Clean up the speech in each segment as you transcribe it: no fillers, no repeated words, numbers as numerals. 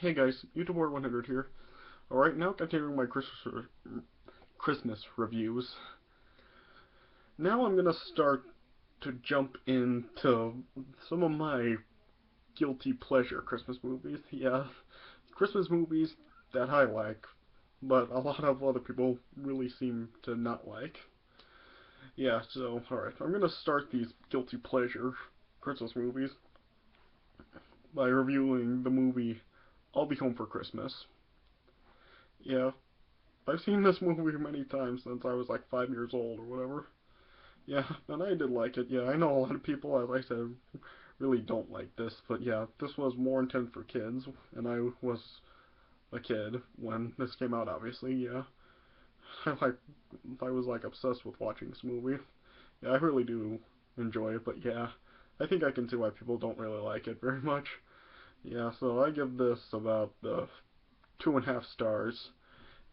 Hey guys, YouTuber 100 here. Alright, now continuing my Christmas reviews. Now I'm gonna start to jump into some of my guilty pleasure Christmas movies. Yeah, Christmas movies that I like, but a lot of other people really seem to not like. Yeah, so, alright, I'm gonna start these guilty pleasure Christmas movies by reviewing the movie I'll Be Home for Christmas. Yeah, I've seen this movie many times since I was like 5 years old or whatever. Yeah, and I did like it. Yeah, I know a lot of people, as I said, really don't like this, but yeah, this was more intended for kids, and I was a kid when this came out. Obviously, yeah, I like, I was like obsessed with watching this movie. Yeah, I really do enjoy it, but yeah, I think I can see why people don't really like it very much. Yeah, so I give this about 2.5 stars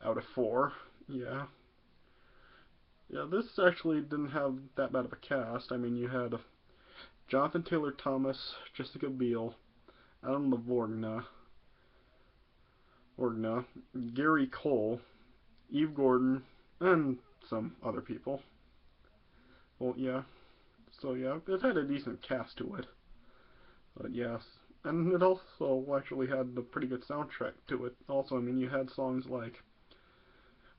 out of 4. Yeah, yeah, this actually didn't have that bad of a cast. I mean, you had Jonathan Taylor Thomas, Jessica Biel, Adam Orgna, Gary Cole, Eve Gordon, and some other people. Well, yeah. So yeah, it had a decent cast to it. But yes, and it also actually had a pretty good soundtrack to it. Also, I mean, you had songs like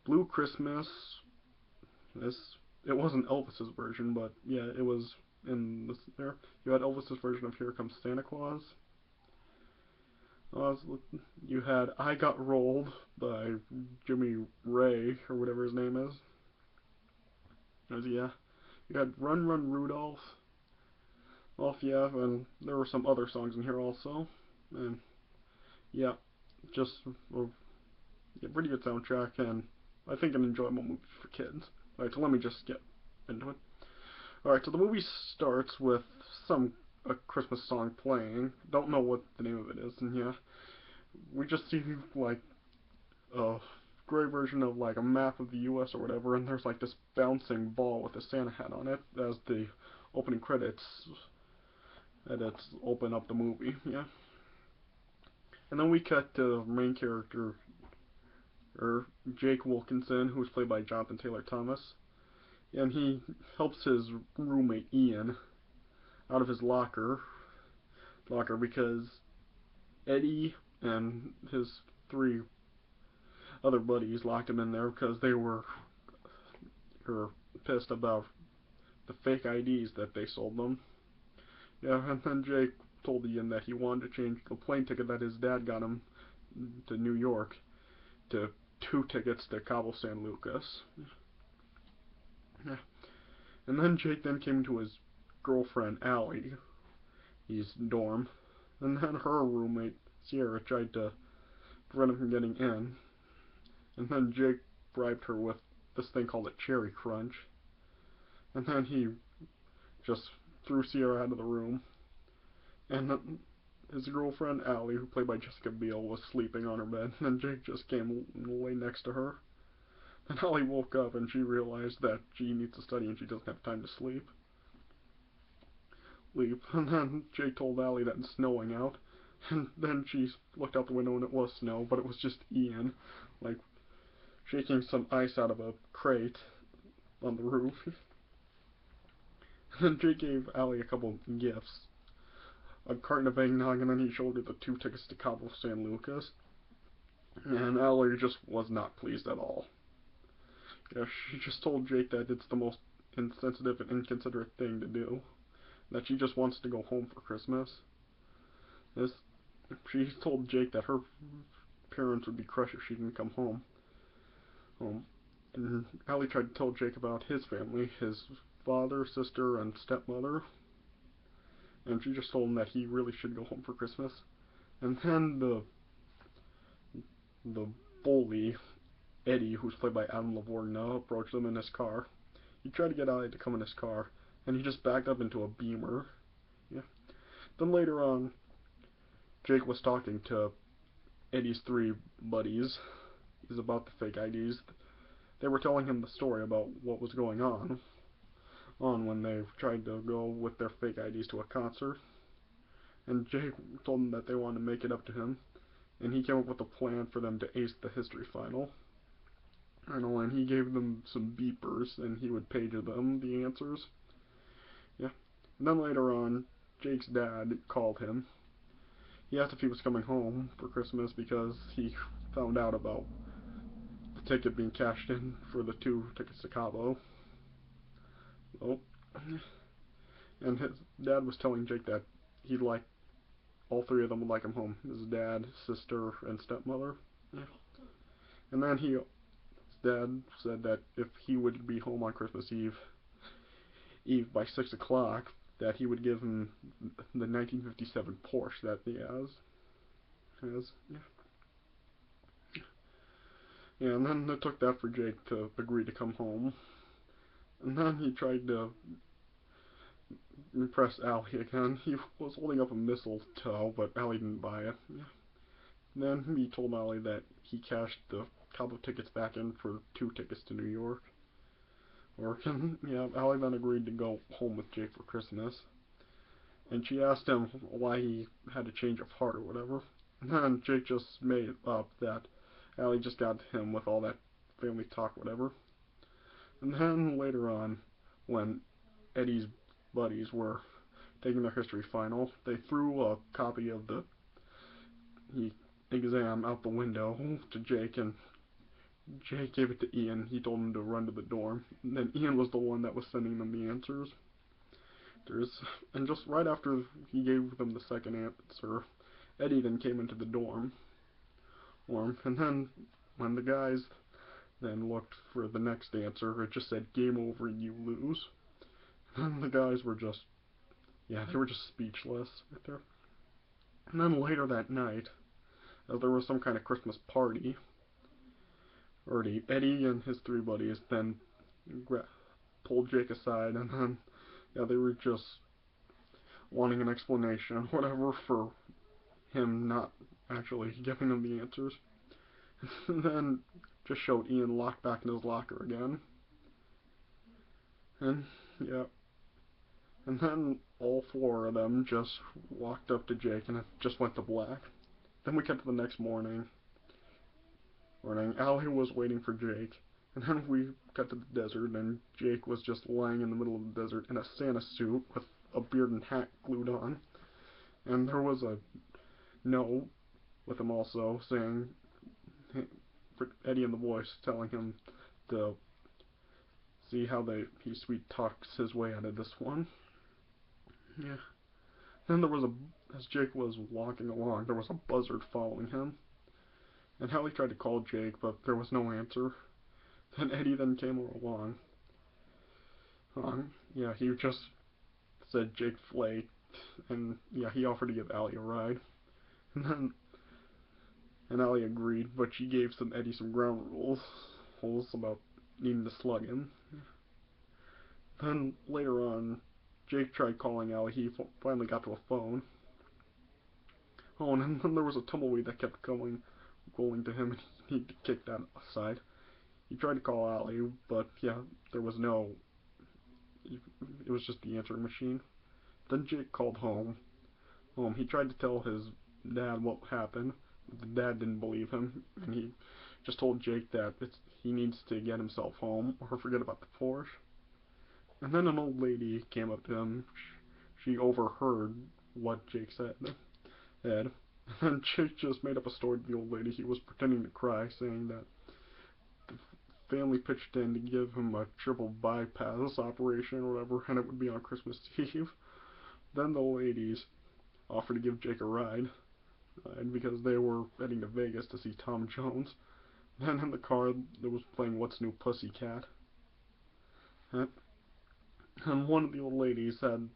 Blue Christmas. This it wasn't Elvis's version, but yeah, it was in this there. You had Elvis's version of Here Comes Santa Claus. Uh, you had I Got Rolled by Jimmy Ray, or whatever his name is. Yeah. You had Run Run Rudolph, yeah, and there were some other songs in here also. And yeah, just a yeah, pretty good soundtrack, and I think an enjoyable movie for kids. Alright, so let me just get into it. Alright, so the movie starts with some a Christmas song playing. Don't know what the name of it is, and yeah, we just see like a gray version of like a map of the U.S. or whatever, and there's like this bouncing ball with a Santa hat on it as the opening credits open up the movie. Yeah, and then we cut to the main character, or Jake Wilkinson, who's played by Jonathan Taylor Thomas, and he helps his roommate Ian out of his locker because Eddie and his 3 other buddies locked him in there because they were pissed about the fake IDs that they sold them. Yeah, and then Jake told Ian that he wanted to change the plane ticket that his dad got him to New York to 2 tickets to Cabo San Lucas. Yeah. And then Jake then came to his girlfriend Allie, his dorm, and then her roommate Sierra tried to prevent him from getting in. And then Jake bribed her with this thing called a cherry crunch. And then he just threw Sierra out of the room. And his girlfriend Allie, who played by Jessica Biel, was sleeping on her bed, and Jake just came and lay next to her. And Allie woke up and she realized that she needs to study and she doesn't have time to sleep. And then Jake told Allie that it's snowing out, and then she looked out the window and it was snow, but it was just Ian, like shaking some ice out of a crate on the roof. And then Jake gave Allie a couple of gifts, a carton of eggnog, and then he showed her the 2 tickets to Cabo San Lucas. And Allie just was not pleased at all. Yeah, she just told Jake that it's the most insensitive and inconsiderate thing to do. That she just wants to go home for Christmas. This, she told Jake that her parents would be crushed if she didn't come home. And Allie tried to tell Jake about his family, his father, sister, and stepmother. And she just told him that he really should go home for Christmas. And then the bully Eddie, who's played by Adam LaVorgna, approached him in his car. He tried to get Allie to come in his car, and he just backed up into a Beamer. Yeah. Then later on, Jake was talking to Eddie's 3 buddies. He's about the fake IDs. They were telling him the story about what was going on when they tried to go with their fake IDs to a concert. And Jake told them that they wanted to make it up to him. and he came up with a plan for them to ace the history final. I know, and he gave them some beepers, and he would page them the answers. Yeah. And then later on, Jake's dad called him. He asked if he was coming home for Christmas because he found out about the ticket being cashed in for the 2 tickets to Cabo. Oh. And his dad was telling Jake that he'd like all 3 of them would like him home. His dad, sister, and stepmother. Yeah. And then his dad said that if he would be home on Christmas Eve by 6 o'clock, that he would give him the 1957 Porsche that he has. Yeah. Yeah, and then it took that for Jake to agree to come home. And then he tried to impress Allie again. He was holding up a mistletoe, but Allie didn't buy it. Yeah. Then he told Allie that he cashed the Cabo tickets back in for 2 tickets to New York. Yeah, Allie then agreed to go home with Jake for Christmas. And she asked him why he had a change of heart or whatever. And then Jake just made up that Allie just got to him with all that family talk, whatever. And then later on, when Eddie's buddies were taking their history final, they threw a copy of the exam out the window to Jake, and Jake gave it to Ian. He told him to run to the dorm. And then Ian was the one that was sending them the answers. And just right after he gave them the second answer, Eddie then came into the dorm. And then when the guys then looked for the next answer, it just said, "Game over, you lose." And the guys were just, yeah, they were just speechless right there. And then later that night, there was some kind of Christmas party. Eddie and his 3 buddies then pulled Jake aside, and then, yeah, they were just wanting an explanation, whatever, for him not actually giving them the answers. And then just showed Ian locked back in his locker again. And, yeah. And then all 4 of them just walked up to Jake, and it just went to black. Then we cut to the next morning. Allie was waiting for Jake, and then we cut to the desert, and Jake was just lying in the middle of the desert in a Santa suit with a beard and hat glued on. And there was a note with him also saying, for Eddie and the boys, telling him to see how he sweet talks his way out of this one. Yeah. Then as Jake was walking along, there was a buzzard following him. And Allie tried to call Jake, but there was no answer. Then Eddie then came along. Yeah, he just said Jake flaked, and yeah, he offered to give Allie a ride. And Allie agreed, but she gave Eddie some ground rules about needing to slug him. Then later on, Jake tried calling Allie. He finally got to a phone. Oh, and then there was a tumbleweed that kept rolling to him, and he kicked that aside. He tried to call Allie, but yeah, there was no. It was just the answering machine. Then Jake called home. He tried to tell his dad what happened. The dad didn't believe him, and he just told Jake that he needs to get himself home or forget about the Porsche. And then an old lady came up to him. She overheard what Jake said. And Jake just made up a story to the old lady. He was pretending to cry, saying that the family pitched in to give him a triple bypass operation or whatever, and it would be on Christmas Eve. Then the ladies offered to give Jake a ride, because they were heading to Vegas to see Tom Jones. Then in the car, there was playing What's New Pussycat. And one of the old ladies had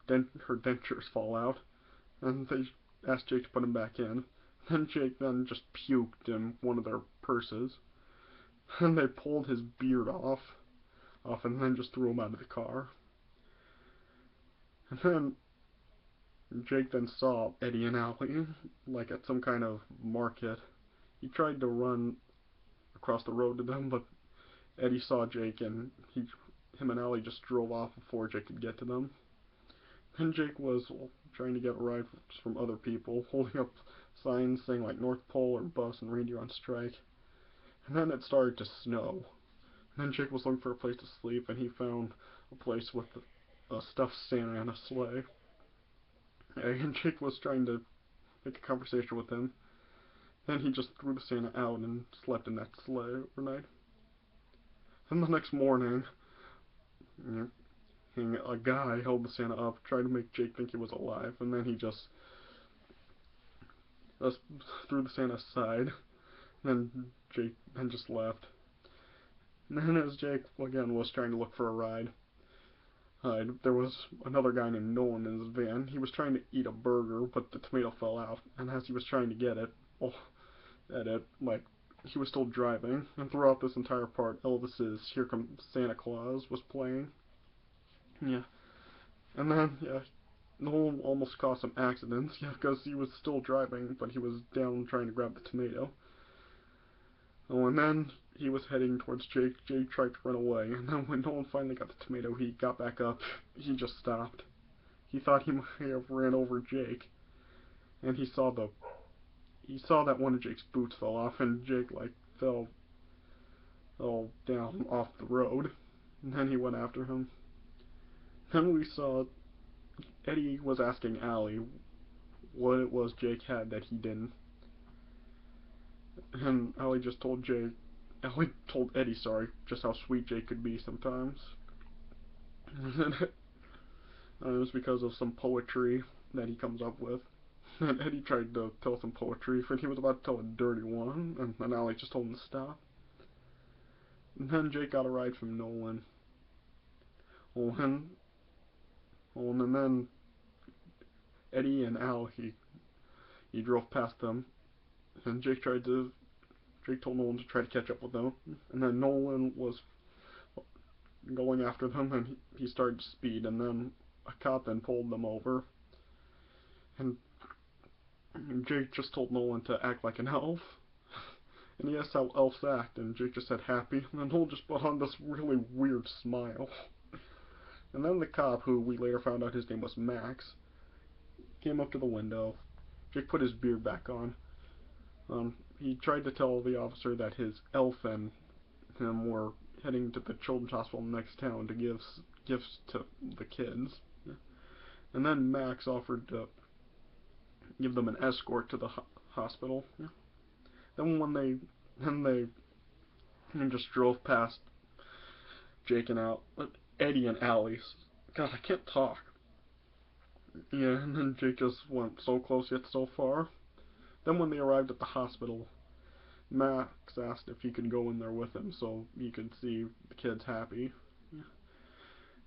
her dentures fall out, and they asked Jake to put them back in. Then Jake then just puked in one of their purses, and they pulled his beard off, and then just threw him out of the car. And then Jake then saw Eddie and Allie, like at some kind of market. He tried to run across the road to them, but Eddie saw Jake, and him and Allie just drove off before Jake could get to them. Then Jake was trying to get rides from other people, holding up signs saying like North Pole or bus and reindeer on strike. And then it started to snow. And then Jake was looking for a place to sleep, and he found a place with a stuffed Santa and a sleigh. And Jake was trying to make a conversation with him. Then he just threw the Santa out and slept in that sleigh overnight. Then the next morning, a guy held the Santa up, tried to make Jake think he was alive, and then he just threw the Santa aside. And then Jake just left. And then as Jake again was trying to look for a ride, there was another guy named Nolan in his van. He was trying to eat a burger, but the tomato fell out. And as he was trying to get it, he was still driving. And throughout this entire part, Elvis's "Here Comes Santa Claus" was playing. Yeah. And then, Nolan almost caused some accidents, because he was still driving, but he was down trying to grab the tomato. Oh, and then he was heading towards Jake. Jake tried to run away, and then when Nolan finally got the tomato, he got back up. He just stopped. He thought he might have ran over Jake, and he saw that one of Jake's boots fell off, and Jake fell down off the road. And then he went after him. Then we saw Eddie was asking Allie what it was Jake had that he didn't. And Allie told Eddie, just how sweet Jake could be sometimes. And it was because of some poetry that he comes up with. And Eddie tried to tell some poetry, and he was about to tell a dirty one, and then Allie just told him to stop. And then Jake got a ride from Nolan. And then Eddie and Allie, he drove past them, and Jake told Nolan to try to catch up with them, and then Nolan was going after them, and he started to speed, and then a cop then pulled them over, and Jake just told Nolan to act like an elf, and he asked how elves act, and Jake just said happy, and then Nolan just put on this really weird smile. And then the cop, who we later found out his name was Max, came up to the window. Jake put his beard back on. He tried to tell the officer that his elf and him were heading to the children's hospital next town to give gifts to the kids. And then Max offered to give them an escort to the hospital. Then they just drove past Jake and Eddie and Allie. God, I can't talk. Yeah, and then Jake just went so close yet so far. Then when they arrived at the hospital, Max asked if he could go in there with him so he could see the kids happy.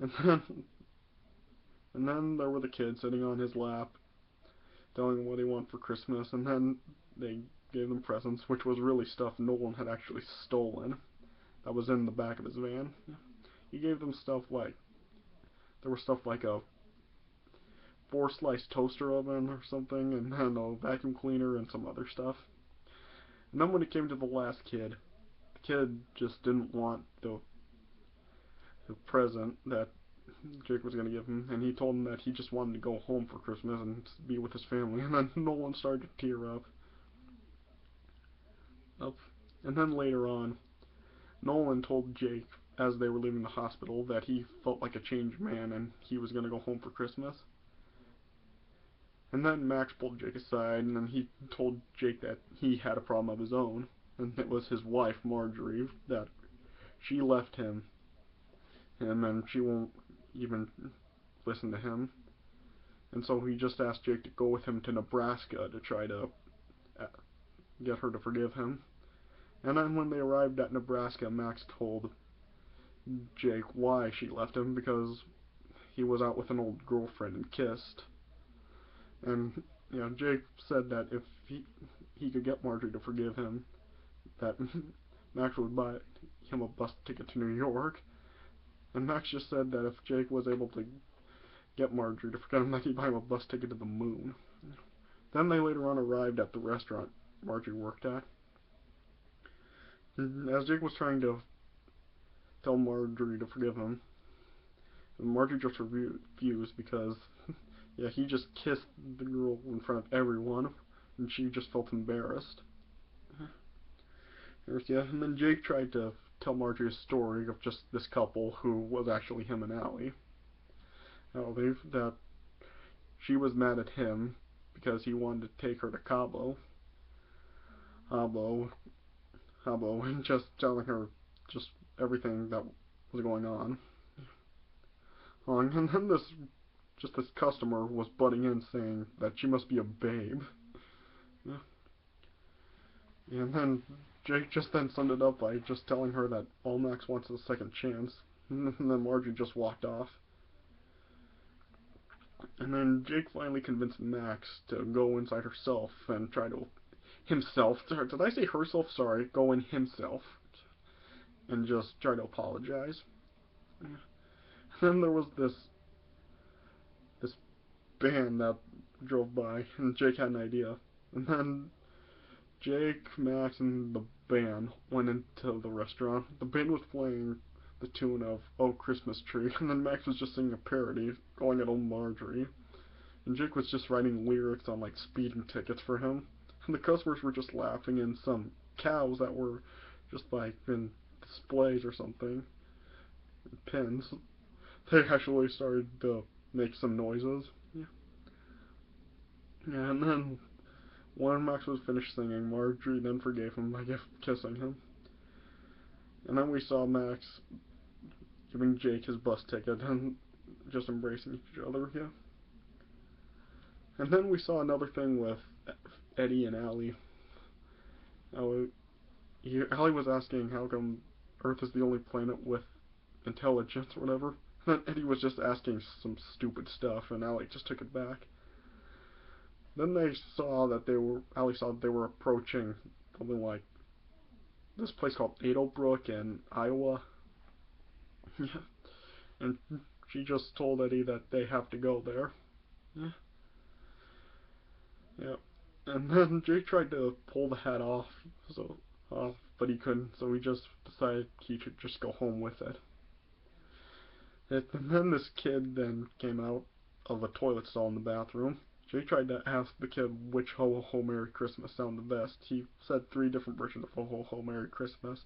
And then there were the kids sitting on his lap, telling him what they want for Christmas, and then they gave them presents, which was really stuff Nolan had actually stolen. That was in the back of his van. He gave them stuff like, there was stuff like a 4-slice toaster oven or something, and then a vacuum cleaner and some other stuff. And then when it came to the last kid, the kid just didn't want the present that Jake was going to give him, and he told him that he just wanted to go home for Christmas and be with his family, and then Nolan started to tear up. And then later on, Nolan told Jake, as they were leaving the hospital, that he felt like a changed man and he was going to go home for Christmas. And then Max pulled Jake aside, and then he told Jake that he had a problem of his own, and it was his wife, Marjorie, that she left him, and then she won't even listen to him. And so he just asked Jake to go with him to Nebraska to try to get her to forgive him. And then when they arrived at Nebraska, Max told Jake why she left him, because he was out with an old girlfriend and kissed. And Jake said that if he could get Marjorie to forgive him, that Max would buy him a bus ticket to New York. And Max just said that if Jake was able to get Marjorie to forgive him, that he'd buy him a bus ticket to the moon. Then they later on arrived at the restaurant Marjorie worked at. As Jake was trying to tell Marjorie to forgive him, Marjorie just refused because Yeah, he just kissed the girl in front of everyone, and she just felt embarrassed. Yeah, and then Jake tried to tell Marjorie a story of just this couple who was actually him and Allie. That she was mad at him because he wanted to take her to Cabo, and just telling her just everything that was going on. And then this customer was butting in saying that she must be a babe. Yeah. And then Jake just then summed it up by just telling her that all Max wants is a second chance. And then Marjorie just walked off. And then Jake finally convinced Max to go inside herself and try to himself. Did I say herself? Sorry. Go in himself and just try to apologize. And then there was this band that drove by, and Jake had an idea. And then Jake, Max, and the band went into the restaurant. The band was playing the tune of "Oh Christmas Tree," and then Max was just singing a parody, calling it "Oh Marjorie." And Jake was just writing lyrics on like speeding tickets for him. And the customers were just laughing, and some cows that were just like in displays or something, pins, they actually started to make some noises. Yeah. Yeah, and then when Max was finished singing, Marjorie then forgave him by kissing him. And then we saw Max giving Jake his bus ticket and just embracing each other, yeah. And then we saw another thing with Eddie and Allie. Allie was asking how come Earth is the only planet with intelligence or whatever. And then Eddie was just asking some stupid stuff, and Allie just took it back. Then Allie saw that they were approaching something like this place called Edelbrook in Iowa. Yeah. And she just told Eddie that they have to go there. Yeah. Yeah. And then Jake tried to pull the hat off, but he couldn't, so he just decided he should just go home with it. And then this kid then came out of a toilet stall in the bathroom. Jake tried to ask the kid which Ho Ho Ho Merry Christmas sounded best. He said 3 different versions of Ho Ho Ho Merry Christmas,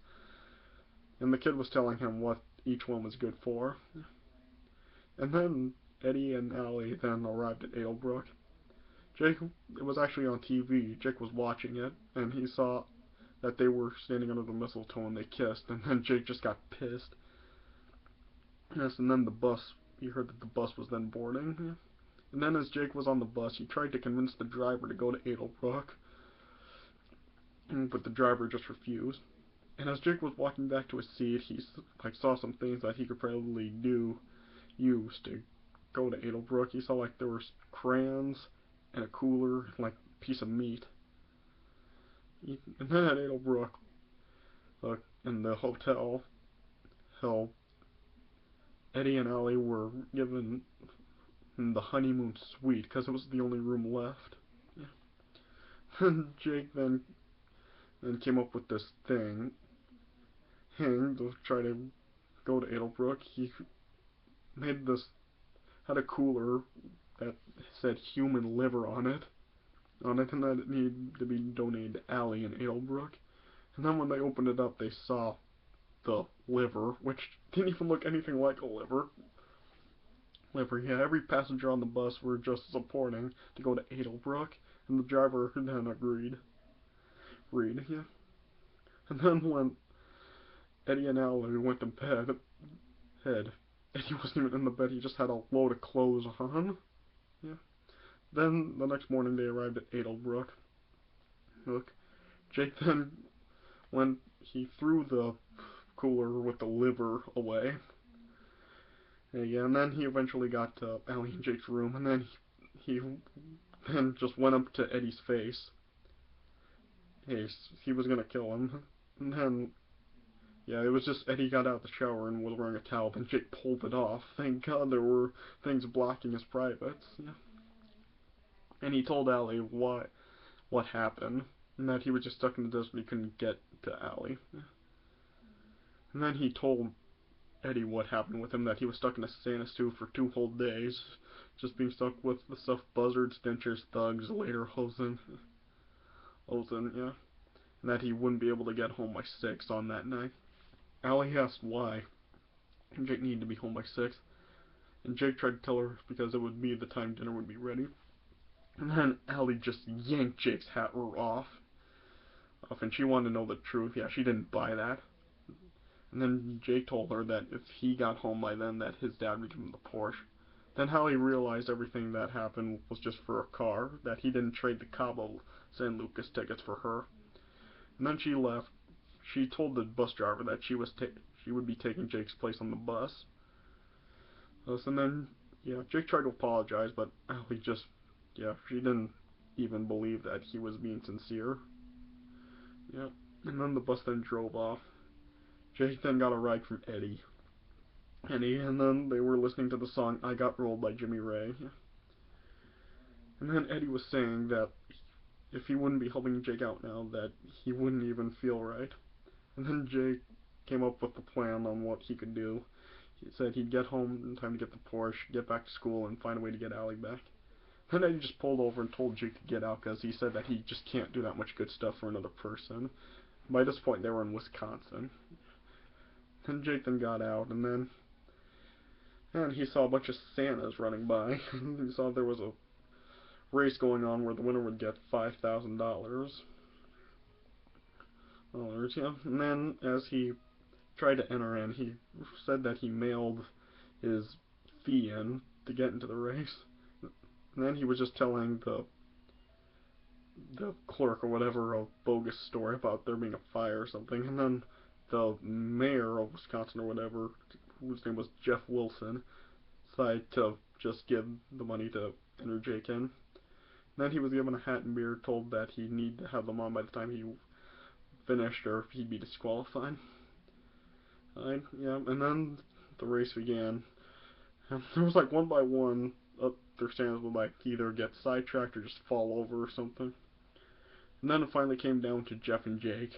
and the kid was telling him what each one was good for. And then Eddie and Allie then arrived at Edelbrook. It was actually on TV. Jake was watching it, and he saw that they were standing under the mistletoe and they kissed, and then Jake just got pissed. Yes, and then he heard that the bus was then boarding. Yeah. And then as Jake was on the bus, he tried to convince the driver to go to Edelbrook, but the driver just refused. And as Jake was walking back to his seat, he saw some things that he could probably use to go to Edelbrook. He saw like there was crayons and a cooler, and, like a piece of meat. And then at Edelbrook, in the hotel, hell, Eddie and Allie were given the honeymoon suite because it was the only room left. Yeah. And Jake then came up with this thing, and to try to go to Edelbrook, he made this had a cooler that said human liver on it, and that it needed to be donated to Allie in Edelbrook. And then when they opened it up, they saw the liver, which didn't even look anything like a liver. Yeah, every passenger on the bus were just supporting to go to Edelbrook, and the driver then agreed. Yeah. And then when Eddie and Allie went to bed, Eddie wasn't even in the bed, he just had a load of clothes on. Yeah. Then the next morning they arrived at Edelbrook. Look, Jake then he threw the cooler with the liver away. Yeah, and then he eventually got to Allie and Jake's room, and then he then just went up to Eddie's face. He was gonna kill him. And then, yeah, it was just Eddie got out of the shower and was wearing a towel, then Jake pulled it off. Thank God there were things blocking his privates. Yeah. And he told Allie what happened, and that he was just stuck in the desert and he couldn't get to Allie. Yeah. And then he told Eddie what happened with him, that he was stuck in a Santa stew for 2 whole days, just being stuck with the stuff buzzards, dentures, thugs, later yeah, and that he wouldn't be able to get home by 6 on that night. Allie asked why Jake needed to be home by 6, and Jake tried to tell her because it would be the time dinner would be ready. And then Allie just yanked Jake's hat off, and she wanted to know the truth. Yeah, she didn't buy that. And then Jake told her that if he got home by then, that his dad would give him the Porsche. Then Allie realized everything that happened was just for a car, that he didn't trade the Cabo San Lucas tickets for her. And then she left. She told the bus driver that she would be taking Jake's place on the bus. And then, yeah, Jake tried to apologize, but Allie just, yeah, she didn't even believe that he was being sincere. Yeah, and then the bus then drove off. Jake then got a ride from Eddie. And then they were listening to the song I Got Rolled by Jimmy Ray. Yeah. And then Eddie was saying that if he wouldn't be helping Jake out now, that he wouldn't even feel right. And then Jake came up with a plan on what he could do. He said he'd get home in time to get the Porsche, get back to school, and find a way to get Allie back. Then Eddie just pulled over and told Jake to get out because he said that he just can't do that much good stuff for another person. By this point, they were in Wisconsin. Then Jake then got out, and he saw a bunch of Santas running by. He saw there was a race going on where the winner would get $5,000. Yeah. And then as he tried to enter in, he said that he mailed his fee in to get into the race. And then he was just telling the clerk or whatever a bogus story about there being a fire or something. And then the mayor of Wisconsin or whatever, whose name was Jeff Wilson, decided to just give the money to enter Jake in. Then he was given a hat and beard, told that he'd need to have them on by the time he finished or he'd be disqualified. Yeah, and then the race began. And there was like one by one, their stands would like either get sidetracked or just fall over or something. And then it finally came down to Jeff and Jake.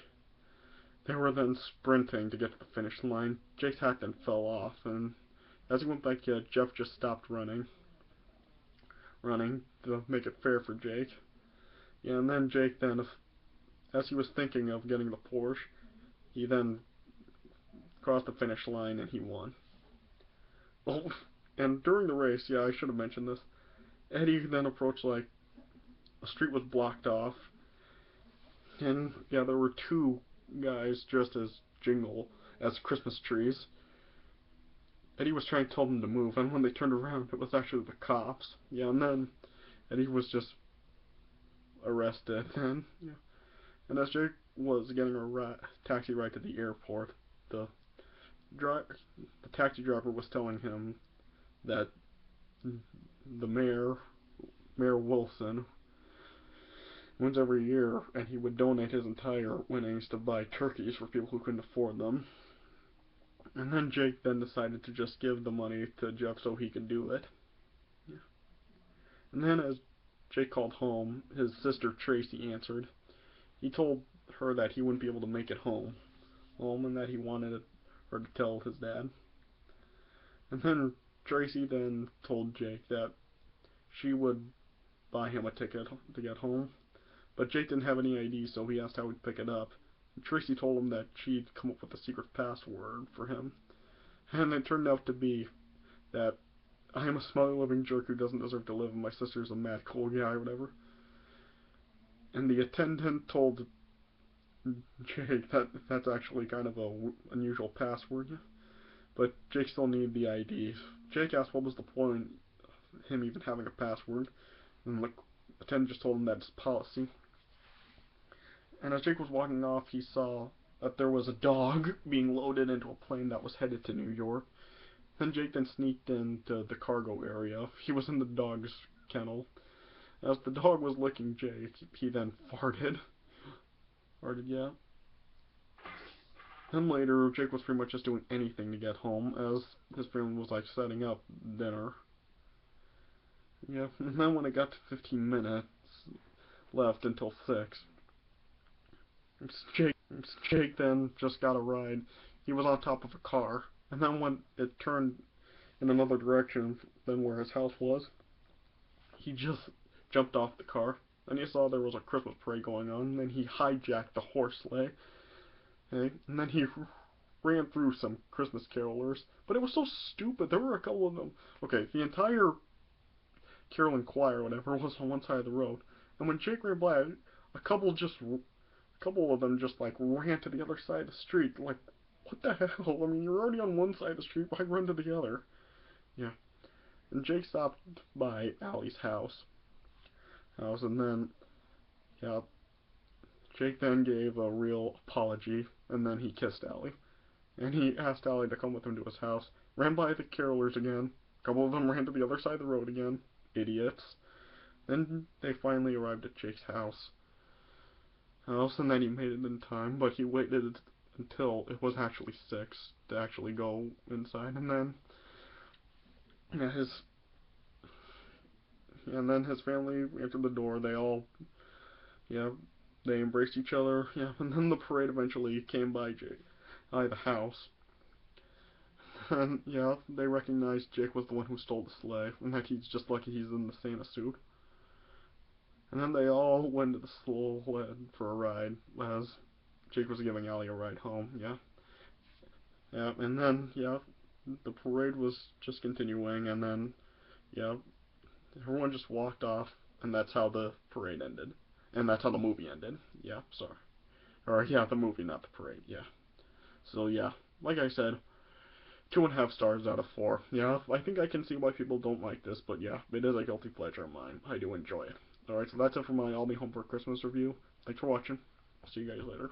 They were then sprinting to get to the finish line. Jake's hat then fell off, and as he went back, Jeff just stopped running to make it fair for Jake. Yeah, and then Jake then, as he was thinking of getting the Porsche, he then crossed the finish line and he won. Oh, and during the race, yeah, I should have mentioned this, Eddie then approached, like, the street was blocked off, and yeah, there were two guys dressed as Christmas trees. Eddie was trying to tell them to move, and when they turned around, it was actually the cops. Yeah, and then Eddie was just arrested. And yeah, and as Jake was getting a taxi ride to the airport, the taxi driver was telling him that the Mayor Wilson, wins every year, and he would donate his entire winnings to buy turkeys for people who couldn't afford them. And then Jake then decided to just give the money to Jeff so he could do it. Yeah. And then as Jake called home, his sister Tracy answered. He told her that he wouldn't be able to make it home, and that he wanted her to tell his dad. And then Tracy then told Jake that she would buy him a ticket to get home, but Jake didn't have any ID, so he asked how he'd pick it up. And Tracy told him that she'd come up with a secret password for him, and it turned out to be that I am a smelly living jerk who doesn't deserve to live, and my sister's a mad cool guy or whatever. And the attendant told Jake that that's actually kind of a unusual password, but Jake still needed the ID. Jake asked what was the point of him even having a password, and the attendant just told him that it's policy. And as Jake was walking off, he saw that there was a dog being loaded into a plane that was headed to New York. Then Jake then sneaked into the cargo area. He was in the dog's kennel. As the dog was licking Jake, he then farted. Yeah. Then later, Jake was pretty much just doing anything to get home, as his family was like setting up dinner. Yeah, and then when it got to 15 minutes left until 6, Jake then just got a ride. He was on top of a car, and then when it turned in another direction than where his house was, he just jumped off the car. Then he saw there was a Christmas parade going on, and then he hijacked the horse sleigh. Okay? And then he ran through some Christmas carolers. But it was so stupid. There were a couple of them. Okay, the entire carol and choir, whatever, was on one side of the road. And when Jake ran by, a couple of them just like ran to the other side of the street. Like, what the hell? I mean, you're already on one side of the street. Why run to the other? Yeah. And Jake stopped by Allie's house, and then yeah, Jake then gave a real apology, and then he kissed Allie, and he asked Allie to come with him to his house. Ran by the carolers again. A couple of them ran to the other side of the road again. Idiots. Then they finally arrived at Jake's house. And then he made it in time, but he waited until it was actually 6 to actually go inside, and then yeah, his family entered the door. They all, yeah, they embraced each other. Yeah, and then the parade eventually came by the house. And yeah, they recognized Jake was the one who stole the sleigh, and that he's just lucky he's in the Santa suit. And then they all went to the sled for a ride as Jake was giving Allie a ride home. Yeah, yeah, and then yeah, the parade was just continuing, and then yeah, everyone just walked off, and that's how the parade ended. And that's how the movie ended. Yeah, sorry. Or, yeah, the movie, not the parade. Yeah. So, yeah, like I said, 2.5 stars out of 4. Yeah, I think I can see why people don't like this, but yeah, it is a guilty pleasure of mine. I do enjoy it. Alright, so that's it for my I'll Be Home for Christmas review. Thanks for watching. I'll see you guys later.